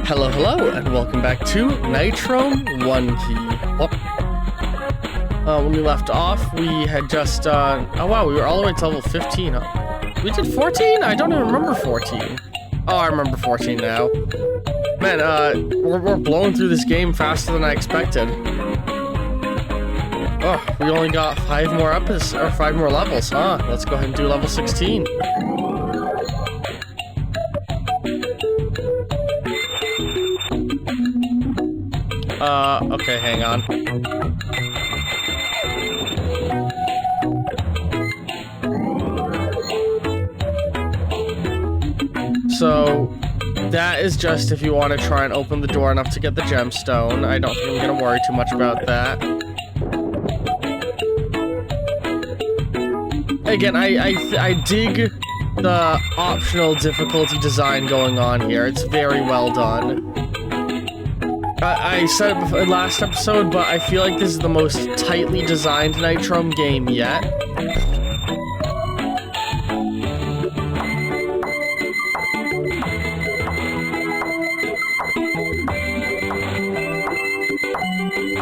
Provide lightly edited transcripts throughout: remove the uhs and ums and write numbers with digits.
Hello, hello, and welcome back to Nitrome Onekey. When we left off, we had just, oh wow, we were all the way to level 15. We did 14? I don't even remember 14. Oh, I remember 14 now. Man, we're blowing through this game faster than I expected. Oh, we only got 5 more levels, huh? Let's go ahead and do level 16. Okay, hang on. So, that is just if you want to try and open the door enough to get the gemstone. I don't think I'm gonna worry too much about that. Again, I dig the optional difficulty design going on here. It's very well done. I said it before, last episode, but I feel like this is the most tightly designed Nitrome game yet.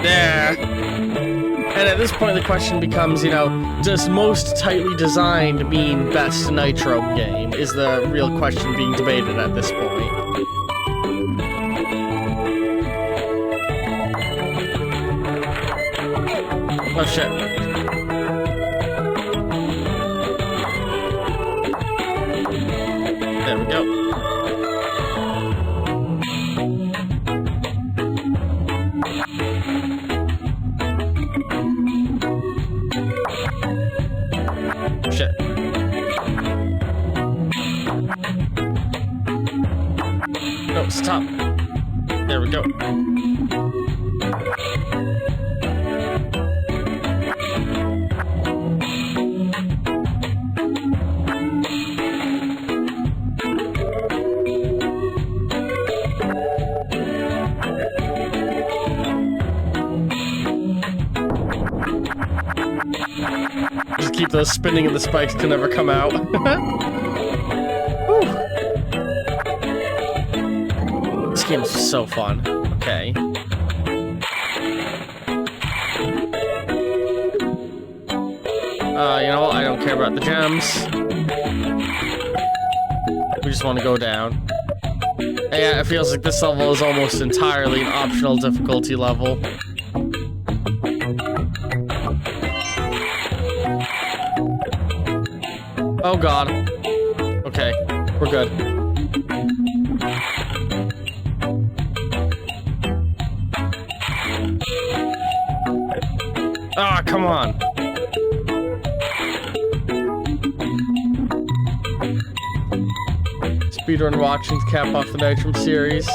There. And at this point, the question becomes, you know, does most tightly designed mean best Nitrome game? Is the real question being debated at this point. Oh shit. There we go. Shit. No, stop. There we go. Just keep those spinning and the spikes can never come out. This game is so fun. Okay. You know what? I don't care about the gems. We just want to go down. Yeah, it feels like this level is almost entirely an optional difficulty level. Oh god. Okay, we're good. Ah, come on. Speedrun watching to cap off the Nitrome series.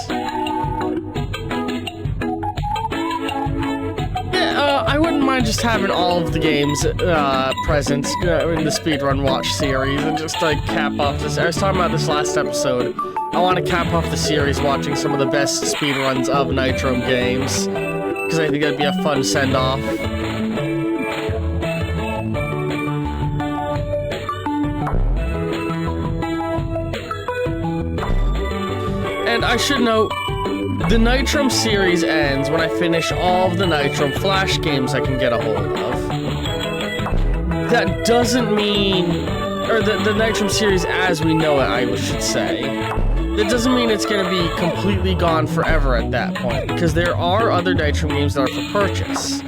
I wouldn't mind just having all of the games present in the speedrun watch series and just like cap off this. I was talking about this last episode. I want to cap off the series watching some of the best speedruns of Nitrome games because I think that'd be a fun send-off. And I should note, the Nitrome series ends when I finish all of the Nitrome Flash games I can get a hold of. That doesn't mean... or the Nitrome series as we know it, I should say. That doesn't mean it's going to be completely gone forever at that point, because there are other Nitrome games that are for purchase.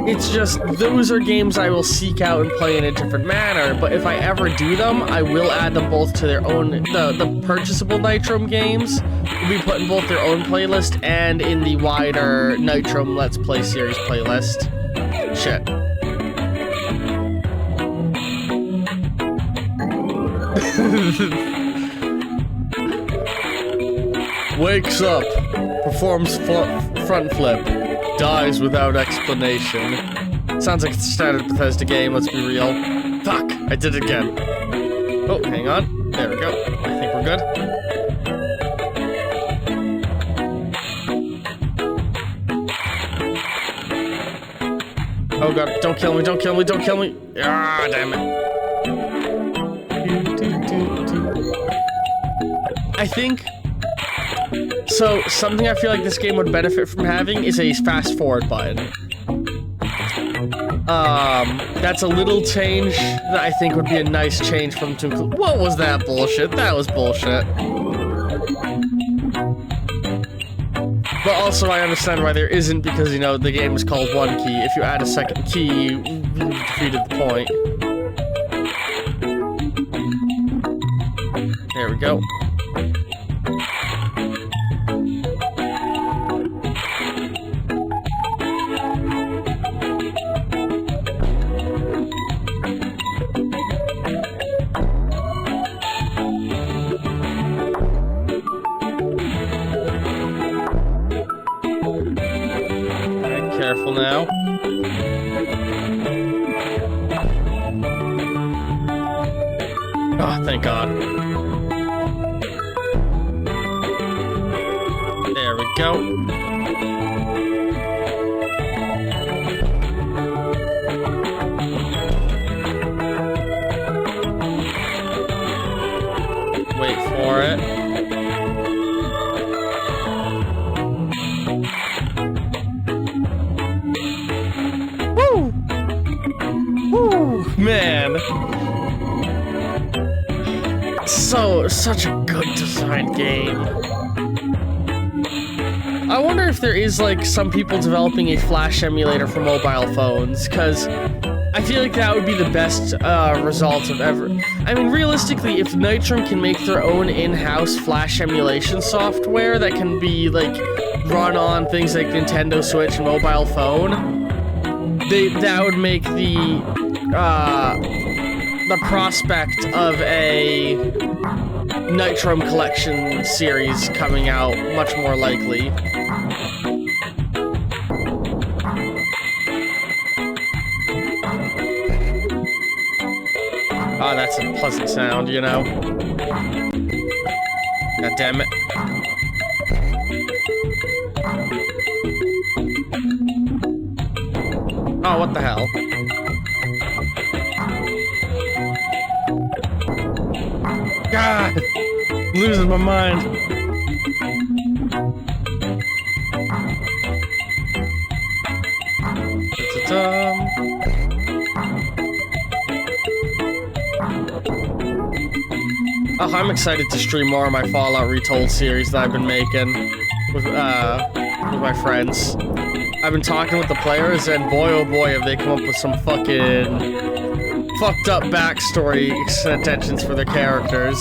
It's just, those are games I will seek out and play in a different manner, but if I ever do them, I will add them both to their own... The purchasable Nitrome games will be put in both their own playlist and in the wider Nitrome Let's Play series playlist. Shit. Wakes up, performs front flip, dies without explanation. Sounds like it's a standard Bethesda game, let's be real. Fuck, I did it again. Oh, hang on. There we go. I think we're good. Oh god, don't kill me, don't kill me, don't kill me! Ah, damn it. I think So, something I feel like this game would benefit from having is a fast-forward button. That's a little change that I think would be a nice change for them to include. What was that bullshit? That was bullshit. But also, I understand why there isn't, because, you know, the game is called Onekey. If you add a second key, you defeated the point. There we go. Careful now. Oh, thank God. There we go. Wait for it. Man, such a good designed game. I wonder if there is, like, some people developing a Flash emulator for mobile phones, because I feel like that would be the best result of ever. I mean, realistically, if Nitrom can make their own in-house Flash emulation software that can be, like, run on things like Nintendo Switch and mobile phone, that would make the prospect of a Nitrom Collection series coming out much more likely. Oh, that's a pleasant sound, you know? God damn it. Oh, what the hell? God! I'm losing my mind. Oh, I'm excited to stream more of my Fallout Retold series that I've been making with my friends. I've been talking with the players, and boy oh boy have they come up with some fucking fucked up backstory extensions for their characters.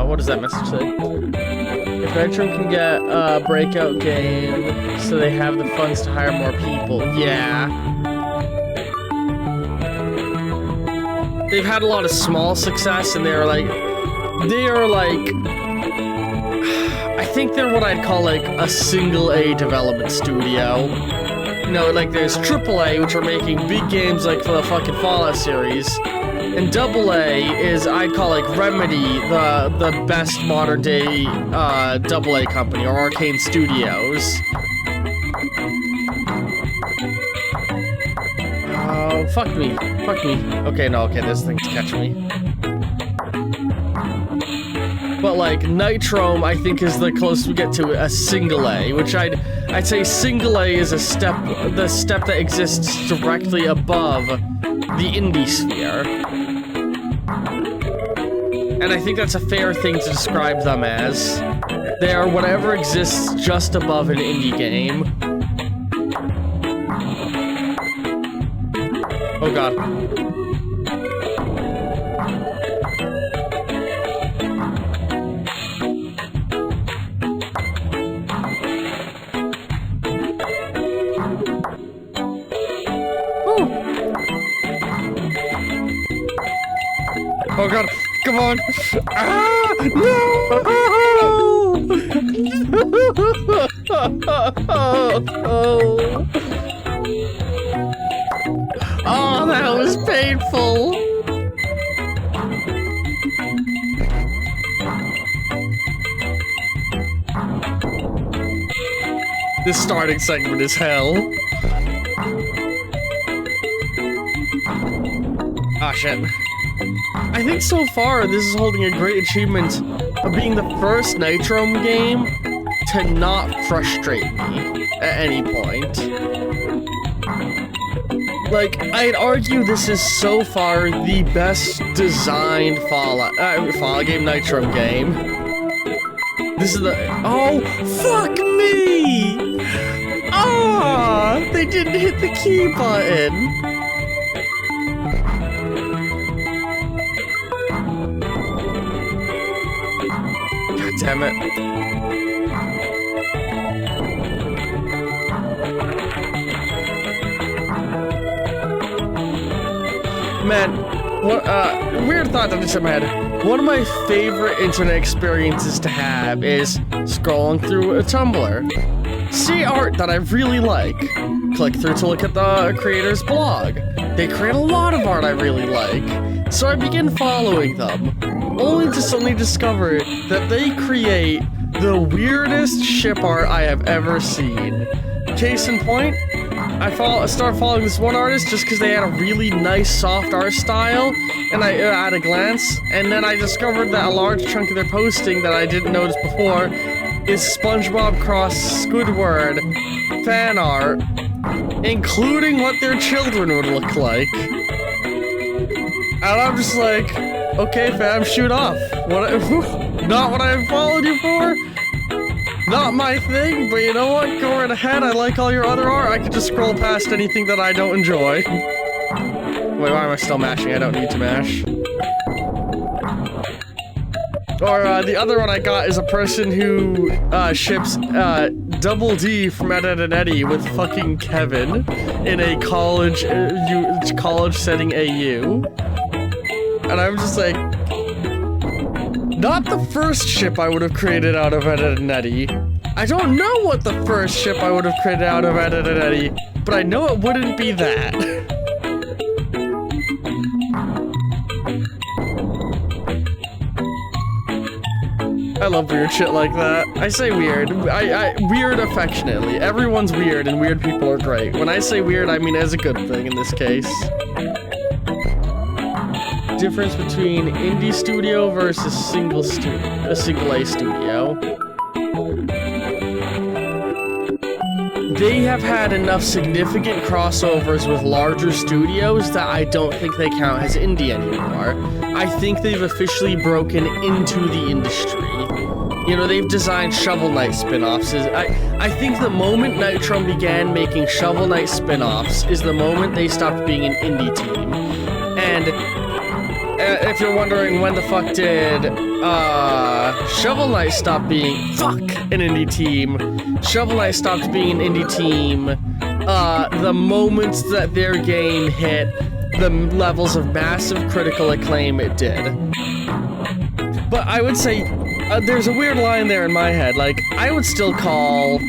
What does that message say? If Nitrom can get a breakout game so they have the funds to hire more people. Yeah. They've had a lot of small success, and they are like, I think they're what I'd call like a single A development studio. You know, like there's AAA, which are making big games like for the fucking Fallout series, and AA is, I'd call like Remedy, the best modern day AA company, or Arcane Studios. Oh, fuck me. Fuck me. Okay, no, okay, this thing's catching me. But like Nitrom, I think is the closest we get to a single A, which I'd say single A is the step that exists directly above the indie sphere. And I think that's a fair thing to describe them as. They are whatever exists just above an indie game. Oh god. Oh god, come on! Ah, no! Oh, that was painful! This starting segment is hell. Ah, shit. I think so far this is holding a great achievement of being the first Nitro game to not frustrate me at any point. Like, I'd argue this is so far the best designed Fallout game, Nitro game. This is the— oh, fuck me! Ah, they didn't hit the key button. God damn it. Man, what, weird thought that just in my head. One of my favorite internet experiences to have is scrolling through a Tumblr. See art that I really like. Click through to look at the creator's blog. They create a lot of art I really like. So I begin following them, only to suddenly discover that they create the weirdest ship art I have ever seen. Case in point, I started following this one artist just because they had a really nice soft art style, and at a glance, and then I discovered that a large chunk of their posting that I didn't notice before is SpongeBob cross Squidward fan art, including what their children would look like. And I'm just like, okay fam, shoot off. Not what I followed you for? Not my thing, but you know what? Go right ahead. I like all your other art. I could just scroll past anything that I don't enjoy. Wait, why am I still mashing? I don't need to mash. Or, the other one I got is a person who, ships, Double D from Ed, and Eddie with fucking Kevin in a college setting AU. And I'm just like, not the first ship I would have created out of Ed, and Eddie. I don't know what the first ship I would have created out of Ed, and Eddie, but I know it wouldn't be that. I love weird shit like that. I say weird. Weird affectionately. Everyone's weird and weird people are great. When I say weird, I mean as a good thing in this case. Difference between indie studio versus single A studio. They have had enough significant crossovers with larger studios that I don't think they count as indie anymore. I think they've officially broken into the industry. You know, they've designed Shovel Knight spin-offs. I think the moment Nitro began making Shovel Knight spin-offs is the moment they stopped being an indie team. And if you're wondering when the fuck did Shovel Knight stop being an indie team, Shovel Knight stopped being an indie team the moment that their game hit the levels of massive critical acclaim it did. But I would say there's a weird line there in my head. Like, I would still call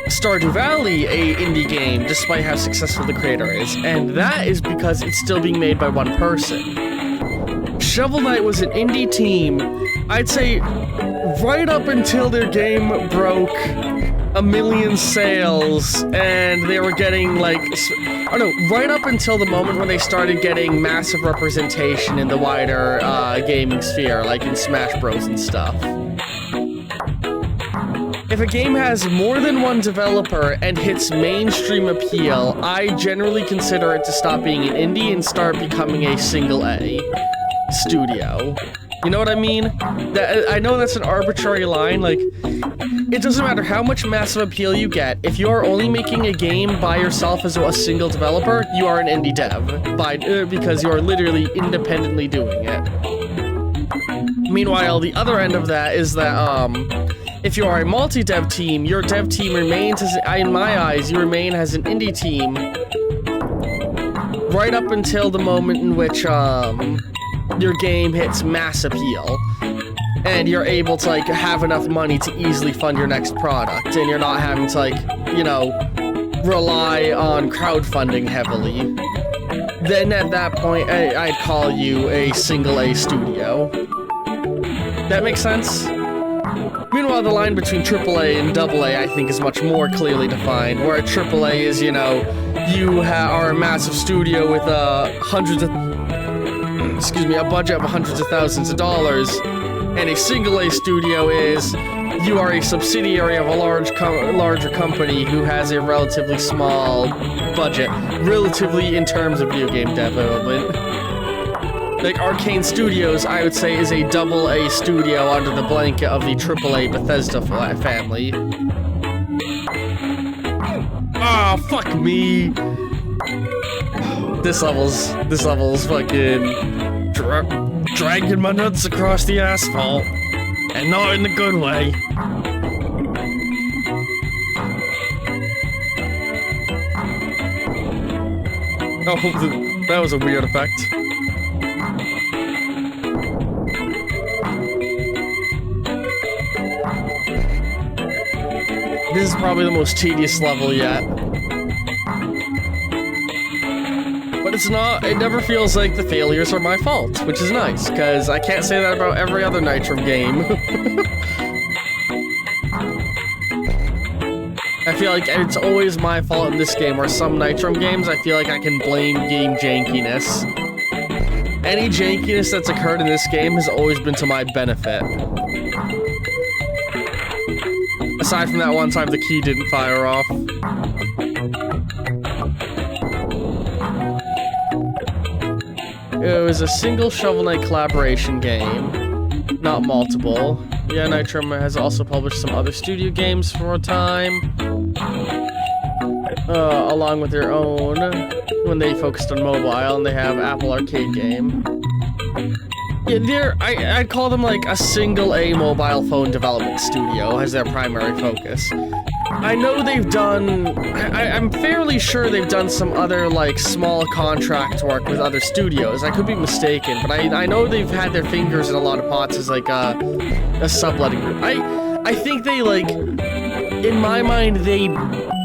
Stardew Valley a indie game, despite how successful the creator is, and that is because it's still being made by one person. Shovel Knight was an indie team, I'd say, right up until their game broke 1 million sales, and they were getting, like, right up until the moment when they started getting massive representation in the wider gaming sphere, like in Smash Bros. And stuff. If a game has more than one developer and hits mainstream appeal, I generally consider it to stop being an indie and start becoming a single A studio. You know what I mean? I know that's an arbitrary line, like, it doesn't matter how much massive appeal you get, if you are only making a game by yourself as a single developer, you are an indie dev, because you are literally independently doing it. Meanwhile, the other end of that is that, if you are a multi-dev team, your dev team remains, in my eyes, you remain as an indie team right up until the moment in which, your game hits mass appeal, and you're able to, like, have enough money to easily fund your next product, and you're not having to, like, you know, rely on crowdfunding heavily. Then at that point, I'd call you a single A studio. That makes sense? Meanwhile, the line between AAA and AA, I think, is much more clearly defined, where a AAA is, you know, you are a massive studio with hundreds of excuse me, a budget of hundreds of thousands of dollars, and a single A studio is you are a subsidiary of a larger company who has a relatively small budget, relatively in terms of video game development. Like Arcane Studios, I would say, is a double A studio under the blanket of the AAA Bethesda family. Ah, fuck me. This level's fucking dragging my nuts across the asphalt, and not in a good way. Oh, that was a weird effect. This is probably the most tedious level yet. But it's not, it never feels like the failures are my fault, which is nice, because I can't say that about every other Nitram game. I feel like it's always my fault in this game, where some Nitram games, I feel like I can blame game jankiness. Any jankiness that's occurred in this game has always been to my benefit. Aside from that one time the key didn't fire off. It was a single Shovel Knight collaboration game, not multiple. Yeah, Nitram has also published some other studio games for a time, along with their own, when they focused on mobile, and they have Apple Arcade game. Yeah, I'd call them like a single A mobile phone development studio as their primary focus. I know they've done, I'm fairly sure they've done some other like small contract work with other studios. I could be mistaken, but I know they've had their fingers in a lot of pots as like a subletting group. I think they like, in my mind, they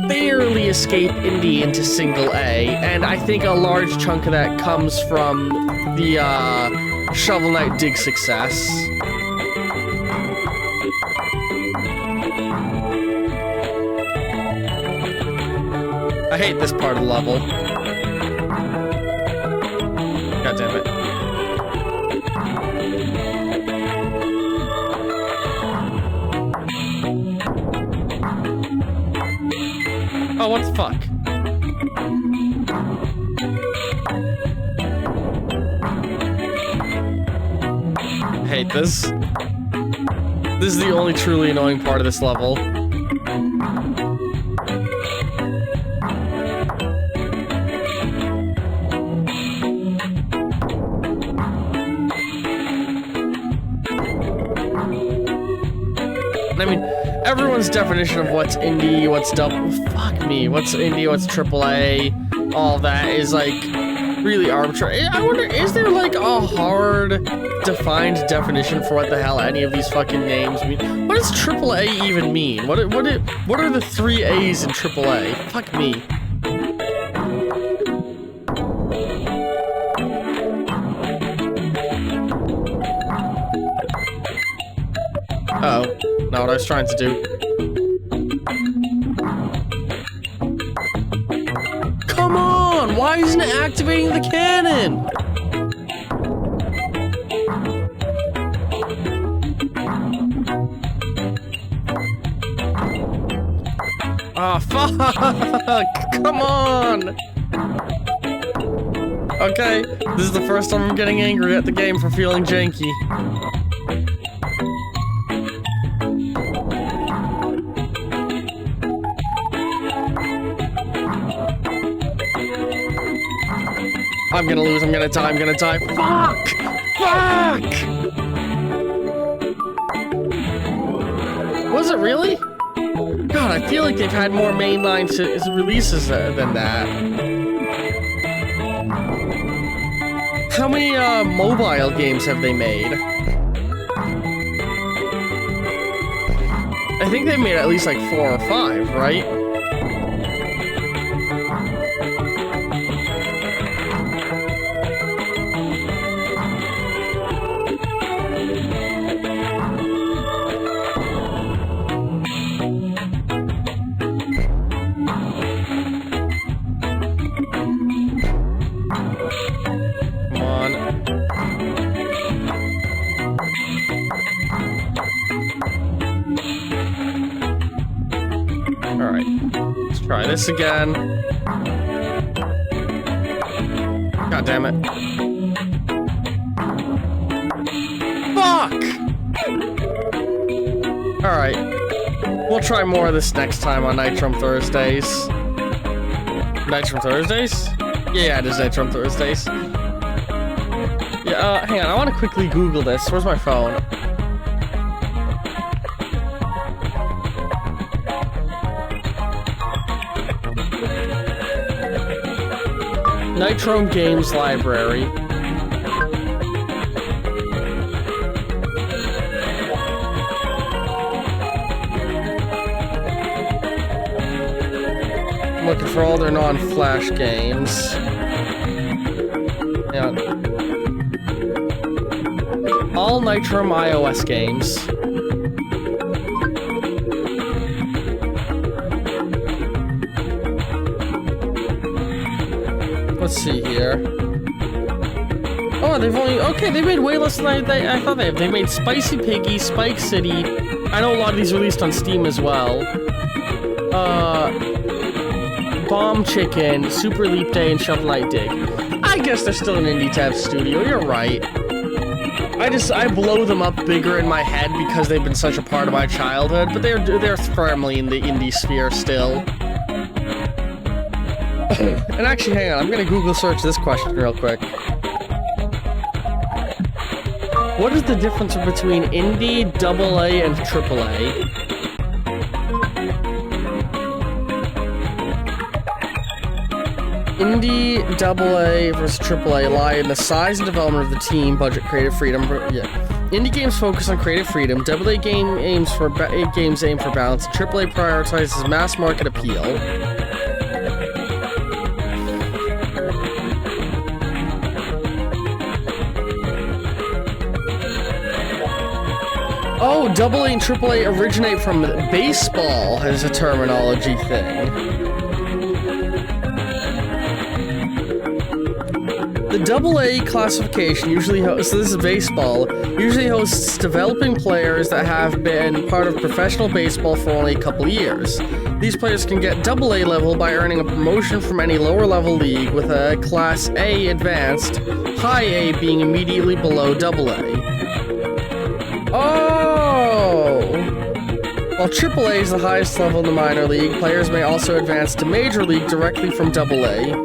barely escape indie into single A, and I think a large chunk of that comes from the Shovel Knight Dig success. I hate this part of the level. God damn it. Oh, what the fuck? I hate this. This is the only truly annoying part of this level. I mean, everyone's definition of what's indie, what's fuck me, what's indie, what's AAA, all that is like really arbitrary. I wonder, is there like a hard defined definition for what the hell any of these fucking names mean? What does AAA even mean? What are the 3 A's in AAA? Fuck me. Uh-oh, not what I was trying to do. Come on! Why isn't it activating the cannon? Oh, fuck! Come on! Okay, this is the first time I'm getting angry at the game for feeling janky. I'm gonna lose, I'm gonna die. Fuck! Fuck! Was it really? God, I feel like they've had more mainline releases than that. How many mobile games have they made? I think they made at least like 4 or 5, right? this again. God damn it. Fuck! Alright. We'll try more of this next time on Nitrum Thursdays. Nitrum Thursdays? Yeah, it is Nitrum Thursdays. Yeah, hang on, I want to quickly Google this. Where's my phone? Nitrum Games Library. I'm looking for all their non-Flash games. Yeah. All Nitrum iOS games. Let's see here. Oh, they've only... Okay, they made way less than I thought they have. They made Spicy Piggy, Spike City. I know a lot of these released on Steam as well. Bomb Chicken, Super Leap Day, and Shovel Knight Dig. I guess they're still an indie tab studio, you're right. I blow them up bigger in my head because they've been such a part of my childhood, but they're firmly in the indie sphere still. And actually, hang on, I'm gonna Google search this question real quick. What is the difference between indie, AA, and AAA? Indie, AA versus AAA lie in the size and development of the team, budget, creative freedom. Yeah. Indie games focus on creative freedom. AA games aim for balance. AAA prioritizes mass market appeal. Oh, AA and AAA originate from baseball as a terminology thing. The AA classification usually hosts, so this is baseball, usually hosts developing players that have been part of professional baseball for only a couple years. These players can get AA level by earning a promotion from any lower level league, with a Class A advanced, high A being immediately below AA. Oh! While AAA is the highest level in the minor league, players may also advance to Major League directly from AA.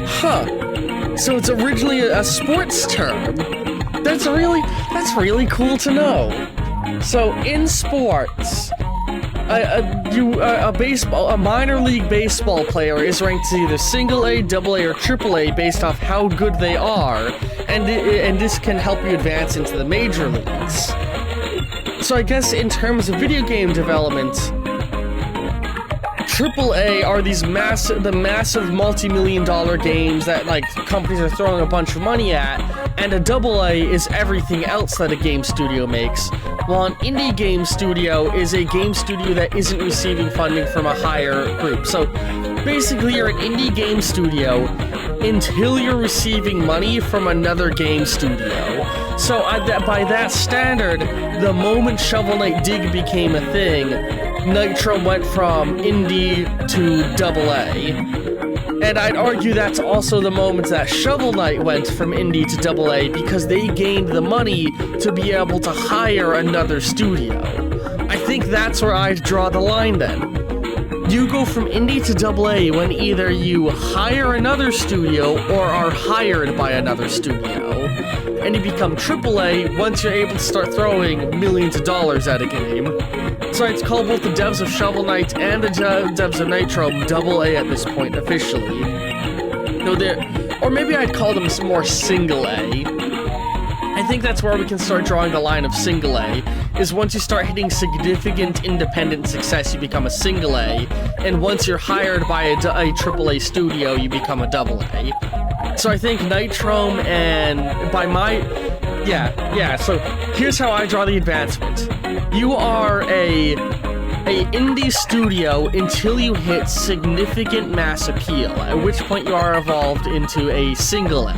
Huh. So it's originally a sports term. That's really cool to know. So in sports, a minor league baseball player is ranked as either single A, AA, or AAA based off how good they are, and this can help you advance into the major leagues. So I guess in terms of video game development, AAA are these massive multi-million-dollar games that like companies are throwing a bunch of money at, and a AA is everything else that a game studio makes, while an indie game studio is a game studio that isn't receiving funding from a higher group. So basically you're an indie game studio until you're receiving money from another game studio. So by that standard, the moment Shovel Knight Dig became a thing, Nitrum went from indie to AA. And I'd argue that's also the moment that Shovel Knight went from indie to AA, because they gained the money to be able to hire another studio. I think that's where I'd draw the line then. You go from indie to AA when either you hire another studio or are hired by another studio. And you become AAA once you're able to start throwing millions of dollars at a game. So I'd call both the devs of Shovel Knight and the devs of Nitrum AA at this point, officially. No, or maybe I'd call them more single A. I think that's where we can start drawing the line of single A, is once you start hitting significant independent success, you become a single A, and once you're hired by a AAA studio, you become a AA. So I think Nitrum and so here's how I draw the advancement. You are a indie studio until you hit significant mass appeal, at which point you are evolved into a single A.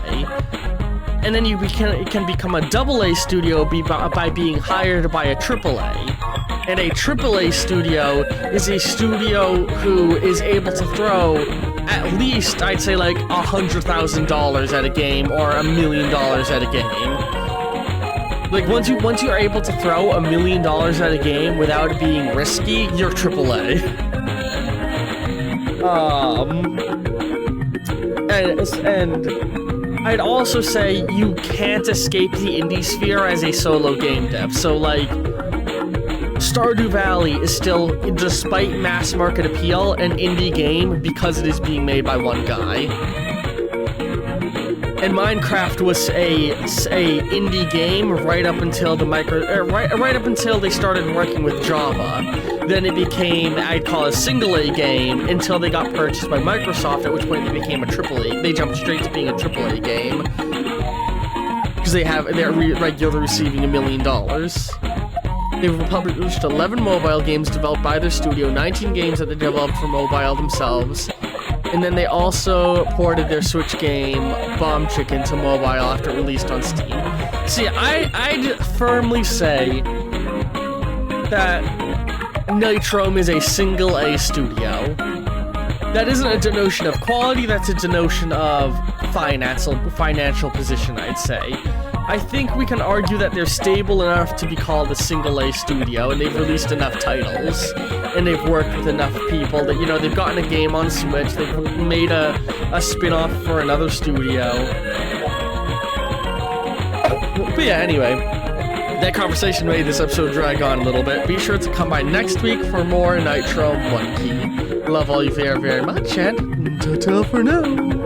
And then you can become a AA studio by being hired by a AAA. And a AAA studio is a studio who is able to throw at least, I'd say, like $100,000 at a game or $1 million at a game. Like, once you are able to throw $1 million at a game without it being risky, you're AAA. And I'd also say you can't escape the indie sphere as a solo game dev. So, like, Stardew Valley is still, despite mass market appeal, an indie game because it is being made by one guy. And Minecraft was a indie game right up until right up until they started working with Java. Then it became, I'd call it a single-A game until they got purchased by Microsoft, at which point they became a AAA. They jumped straight to being a AAA game because they're regularly receiving $1 million. They've published 11 mobile games developed by their studio, 19 games that they developed for mobile themselves, and then they also ported their Switch game, Bomb Chicken, to mobile after it released on Steam. See, I'd firmly say that Nitrome is a single-A studio. That isn't a denotion of quality, that's a denotion of financial position, I'd say. I think we can argue that they're stable enough to be called a single-A studio, and they've released enough titles, and they've worked with enough people that, you know, they've gotten a game on Switch, they've made a spin-off for another studio. But yeah, anyway, that conversation made this episode drag on a little bit. Be sure to come by next week for more Nitro Onekey. Love all you very, very much, and ta-ta for now.